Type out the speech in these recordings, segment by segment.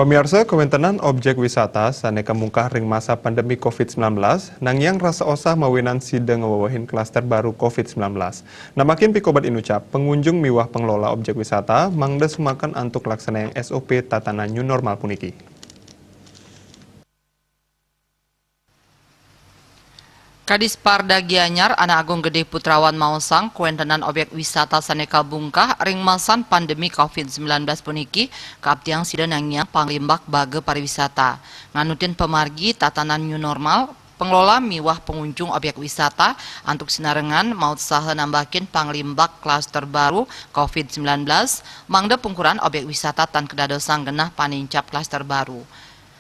Pemirsa Kementerian Objek Wisata saneka mungkah ring masa pandemi COVID-19 nangyang rasa osah mawinan sida ngewawahin klaster baru COVID-19. Namakin pikobat inucap pengunjung miwah pengelola objek wisata mangda sumakan antuk laksana yang SOP tatanan new normal puniki. Kadis Parda Gianyar, Anak Agung Gede Putrawan Mausang, Kewentenan Objek Wisata Saneka Bungkah, ring masan pandemi COVID-19 puniki, kaabtiang sida nangyang panglimbak bage pariwisata. Nganutin pemargi tatanan new normal, pengelola miwah pengunjung objek wisata, antuk sinarengan maut saha nambakin panglimbak klaster baru COVID-19, mangda pungkuran objek wisata tan kedadosang genah panincap klaster baru.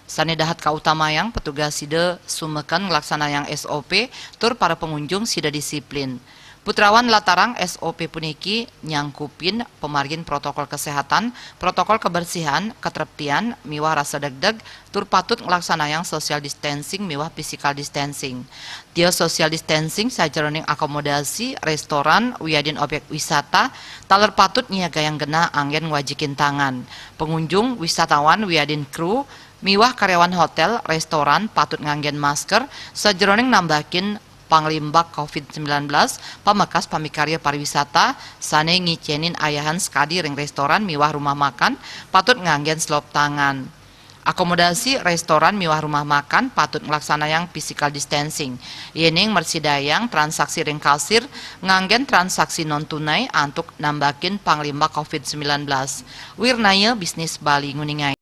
Sane dahat kautamayang petugas sida sumekan ngelaksana yang SOP tur para pengunjung sida disiplin. Putrawan latarang SOP puniki nyangkupin pemargin protokol kesehatan, protokol kebersihan, keterepian, miwah rasa deg-deg, tur patut ngelaksana yang social distancing miwah physical distancing. Dia social distancing sajroning akomodasi, restoran, wiadin objek wisata, taler patut nyiaga yang genah anggen wajikin tangan. Pengunjung, wisatawan, wiadin kru, miwah karyawan hotel, restoran patut nganggen masker, sajroning nambakin panglimbak COVID-19, pamekas pamikarya pariwisata, sane ngicenin ayahan skadi ring restoran miwah rumah makan, patut nganggen selop tangan. Akomodasi restoran miwah rumah makan patut ngelaksana yang physical distancing. Yening mersidayang transaksi ring kasir nganggen transaksi non tunai antuk nambakin panglimbak COVID-19. Wirnaya bisnis Bali nguningai.